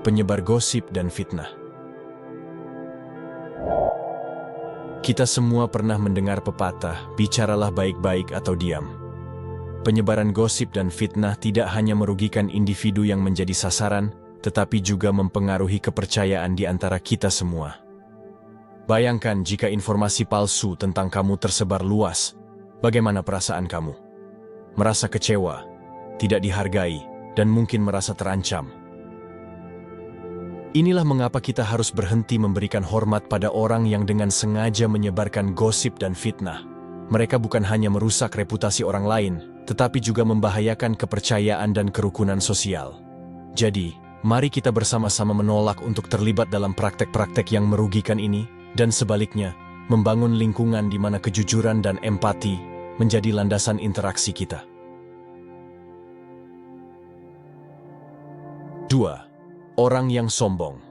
penyebar gosip dan fitnah. Kita semua pernah mendengar pepatah, bicaralah baik-baik atau diam. Penyebaran gosip dan fitnah tidak hanya merugikan individu yang menjadi sasaran, tetapi juga mempengaruhi kepercayaan di antara kita semua. Bayangkan jika informasi palsu tentang kamu tersebar luas, bagaimana perasaan kamu? Merasa kecewa, tidak dihargai, dan mungkin merasa terancam. Inilah mengapa kita harus berhenti memberikan hormat pada orang yang dengan sengaja menyebarkan gosip dan fitnah. Mereka bukan hanya merusak reputasi orang lain, tetapi juga membahayakan kepercayaan dan kerukunan sosial. Jadi, mari kita bersama-sama menolak untuk terlibat dalam praktek-praktek yang merugikan ini, dan sebaliknya, membangun lingkungan di mana kejujuran dan empati menjadi landasan interaksi kita. 2. Orang yang sombong.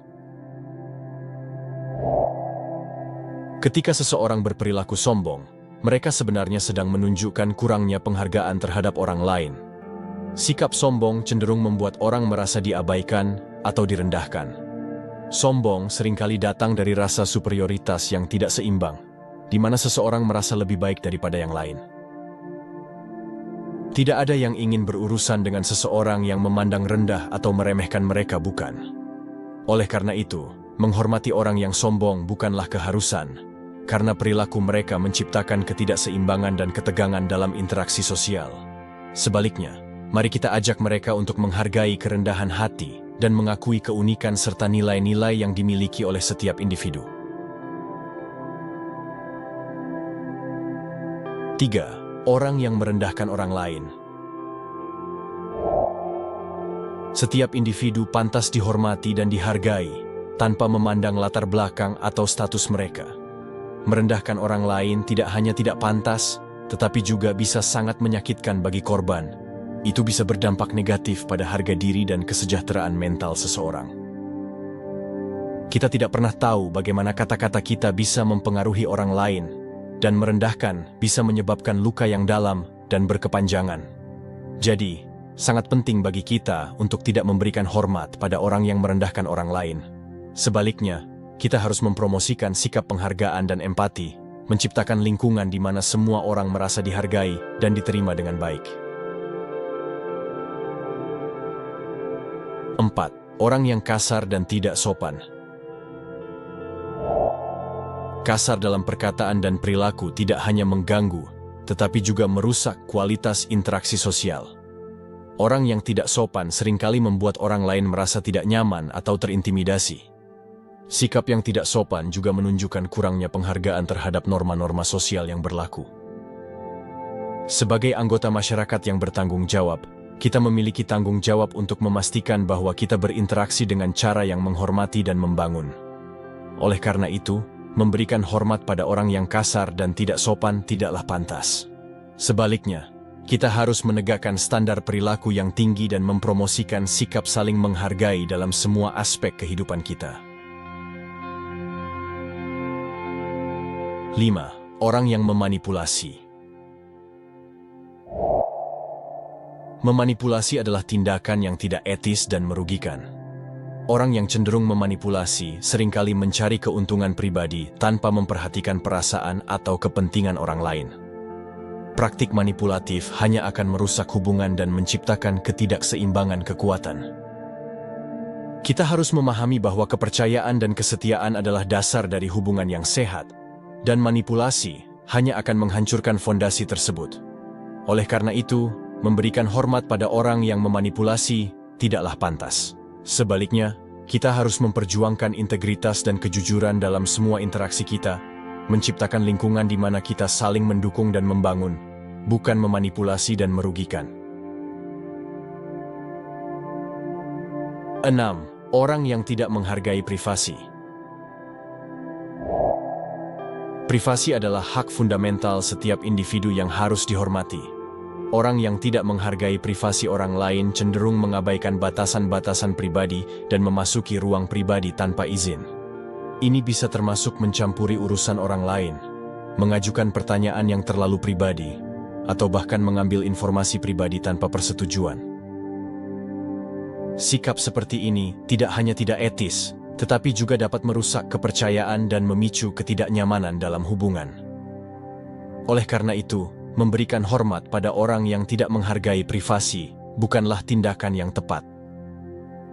Ketika seseorang berperilaku sombong, mereka sebenarnya sedang menunjukkan kurangnya penghargaan terhadap orang lain. Sikap sombong cenderung membuat orang merasa diabaikan atau direndahkan. Sombong seringkali datang dari rasa superioritas yang tidak seimbang, di mana seseorang merasa lebih baik daripada yang lain. Tidak ada yang ingin berurusan dengan seseorang yang memandang rendah atau meremehkan mereka, bukan? Oleh karena itu, menghormati orang yang sombong bukanlah keharusan, karena perilaku mereka menciptakan ketidakseimbangan dan ketegangan dalam interaksi sosial. Sebaliknya, mari kita ajak mereka untuk menghargai kerendahan hati dan mengakui keunikan serta nilai-nilai yang dimiliki oleh setiap individu. 3. Orang yang merendahkan orang lain. Setiap individu pantas dihormati dan dihargai, tanpa memandang latar belakang atau status mereka. Merendahkan orang lain tidak hanya tidak pantas, tetapi juga bisa sangat menyakitkan bagi korban. Itu bisa berdampak negatif pada harga diri dan kesejahteraan mental seseorang. Kita tidak pernah tahu bagaimana kata-kata kita bisa mempengaruhi orang lain, dan merendahkan bisa menyebabkan luka yang dalam dan berkepanjangan. Jadi, sangat penting bagi kita untuk tidak memberikan hormat pada orang yang merendahkan orang lain. Sebaliknya, kita harus mempromosikan sikap penghargaan dan empati, menciptakan lingkungan di mana semua orang merasa dihargai dan diterima dengan baik. 4. Orang yang kasar dan tidak sopan. Kasar dalam perkataan dan perilaku tidak hanya mengganggu, tetapi juga merusak kualitas interaksi sosial. Orang yang tidak sopan seringkali membuat orang lain merasa tidak nyaman atau terintimidasi. Sikap yang tidak sopan juga menunjukkan kurangnya penghargaan terhadap norma-norma sosial yang berlaku. Sebagai anggota masyarakat yang bertanggung jawab, kita memiliki tanggung jawab untuk memastikan bahwa kita berinteraksi dengan cara yang menghormati dan membangun. Oleh karena itu, memberikan hormat pada orang yang kasar dan tidak sopan tidaklah pantas. Sebaliknya, kita harus menegakkan standar perilaku yang tinggi dan mempromosikan sikap saling menghargai dalam semua aspek kehidupan kita. 5. Orang yang memanipulasi. Memanipulasi adalah tindakan yang tidak etis dan merugikan. Orang yang cenderung memanipulasi seringkali mencari keuntungan pribadi tanpa memperhatikan perasaan atau kepentingan orang lain. Praktik manipulatif hanya akan merusak hubungan dan menciptakan ketidakseimbangan kekuatan. Kita harus memahami bahwa kepercayaan dan kesetiaan adalah dasar dari hubungan yang sehat, dan manipulasi hanya akan menghancurkan fondasi tersebut. Oleh karena itu, memberikan hormat pada orang yang memanipulasi tidaklah pantas. Sebaliknya, kita harus memperjuangkan integritas dan kejujuran dalam semua interaksi kita, menciptakan lingkungan di mana kita saling mendukung dan membangun, bukan memanipulasi dan merugikan. 6. Orang yang tidak menghargai privasi. Privasi adalah hak fundamental setiap individu yang harus dihormati. Orang yang tidak menghargai privasi orang lain cenderung mengabaikan batasan-batasan pribadi dan memasuki ruang pribadi tanpa izin. Ini bisa termasuk mencampuri urusan orang lain, mengajukan pertanyaan yang terlalu pribadi, atau bahkan mengambil informasi pribadi tanpa persetujuan. Sikap seperti ini tidak hanya tidak etis, tetapi juga dapat merusak kepercayaan dan memicu ketidaknyamanan dalam hubungan. Oleh karena itu, memberikan hormat pada orang yang tidak menghargai privasi bukanlah tindakan yang tepat.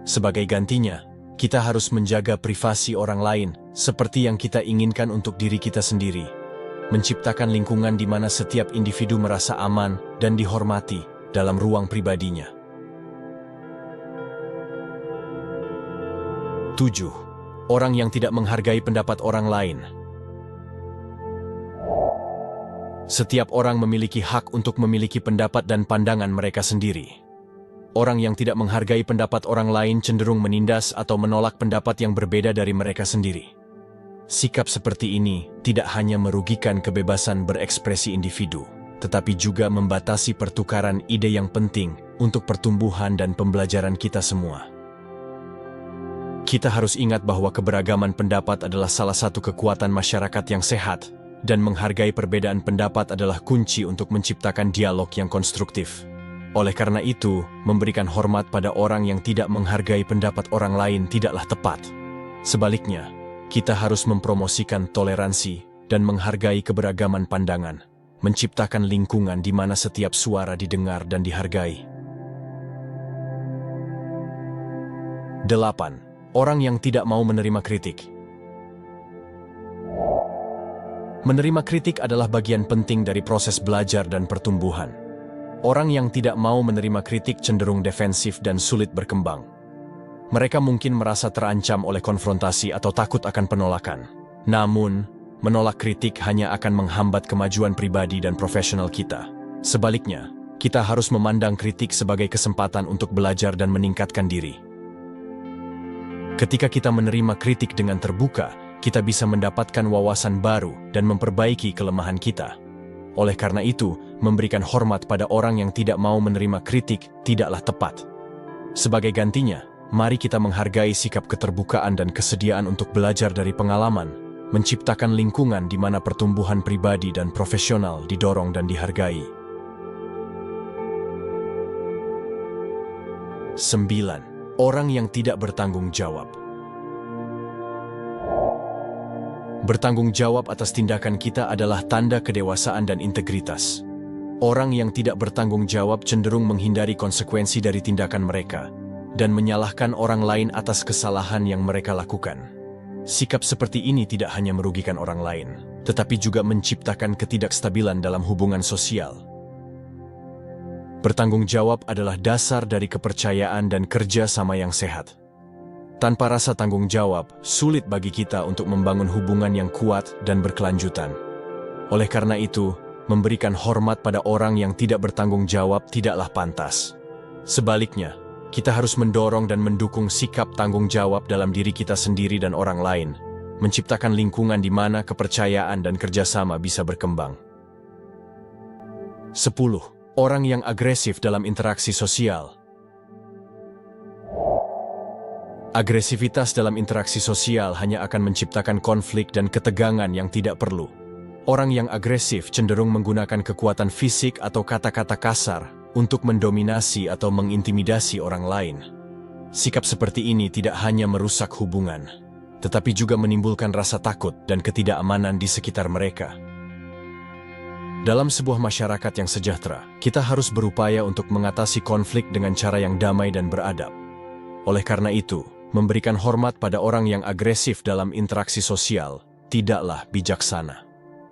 Sebagai gantinya, kita harus menjaga privasi orang lain seperti yang kita inginkan untuk diri kita sendiri, menciptakan lingkungan di mana setiap individu merasa aman dan dihormati dalam ruang pribadinya. 7. Orang yang tidak menghargai pendapat orang lain. Setiap orang memiliki hak untuk memiliki pendapat dan pandangan mereka sendiri. Orang yang tidak menghargai pendapat orang lain cenderung menindas atau menolak pendapat yang berbeda dari mereka sendiri. Sikap seperti ini tidak hanya merugikan kebebasan berekspresi individu, tetapi juga membatasi pertukaran ide yang penting untuk pertumbuhan dan pembelajaran kita semua. Kita harus ingat bahwa keberagaman pendapat adalah salah satu kekuatan masyarakat yang sehat, dan menghargai perbedaan pendapat adalah kunci untuk menciptakan dialog yang konstruktif. Oleh karena itu, memberikan hormat pada orang yang tidak menghargai pendapat orang lain tidaklah tepat. Sebaliknya, kita harus mempromosikan toleransi dan menghargai keberagaman pandangan, menciptakan lingkungan di mana setiap suara didengar dan dihargai. 8. Orang yang tidak mau menerima kritik. Menerima kritik adalah bagian penting dari proses belajar dan pertumbuhan. Orang yang tidak mau menerima kritik cenderung defensif dan sulit berkembang. Mereka mungkin merasa terancam oleh konfrontasi atau takut akan penolakan. Namun, menolak kritik hanya akan menghambat kemajuan pribadi dan profesional kita. Sebaliknya, kita harus memandang kritik sebagai kesempatan untuk belajar dan meningkatkan diri. Ketika kita menerima kritik dengan terbuka, kita bisa mendapatkan wawasan baru dan memperbaiki kelemahan kita. Oleh karena itu, memberikan hormat pada orang yang tidak mau menerima kritik tidaklah tepat. Sebagai gantinya, mari kita menghargai sikap keterbukaan dan kesediaan untuk belajar dari pengalaman, menciptakan lingkungan di mana pertumbuhan pribadi dan profesional didorong dan dihargai. 9. Orang yang tidak bertanggung jawab. Bertanggung jawab atas tindakan kita adalah tanda kedewasaan dan integritas. Orang yang tidak bertanggung jawab cenderung menghindari konsekuensi dari tindakan mereka dan menyalahkan orang lain atas kesalahan yang mereka lakukan. Sikap seperti ini tidak hanya merugikan orang lain, tetapi juga menciptakan ketidakstabilan dalam hubungan sosial. Bertanggung jawab adalah dasar dari kepercayaan dan kerja sama yang sehat. Tanpa rasa tanggung jawab, sulit bagi kita untuk membangun hubungan yang kuat dan berkelanjutan. Oleh karena itu, memberikan hormat pada orang yang tidak bertanggung jawab tidaklah pantas. Sebaliknya, kita harus mendorong dan mendukung sikap tanggung jawab dalam diri kita sendiri dan orang lain, menciptakan lingkungan di mana kepercayaan dan kerjasama bisa berkembang. 10. Orang yang agresif dalam interaksi sosial. Agresivitas dalam interaksi sosial hanya akan menciptakan konflik dan ketegangan yang tidak perlu. Orang yang agresif cenderung menggunakan kekuatan fisik atau kata-kata kasar untuk mendominasi atau mengintimidasi orang lain. Sikap seperti ini tidak hanya merusak hubungan, tetapi juga menimbulkan rasa takut dan ketidakamanan di sekitar mereka. Dalam sebuah masyarakat yang sejahtera, kita harus berupaya untuk mengatasi konflik dengan cara yang damai dan beradab. Oleh karena itu, memberikan hormat pada orang yang agresif dalam interaksi sosial tidaklah bijaksana.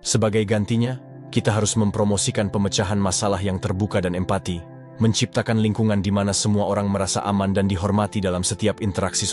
Sebagai gantinya, kita harus mempromosikan pemecahan masalah yang terbuka dan empati, menciptakan lingkungan di mana semua orang merasa aman dan dihormati dalam setiap interaksi sosial.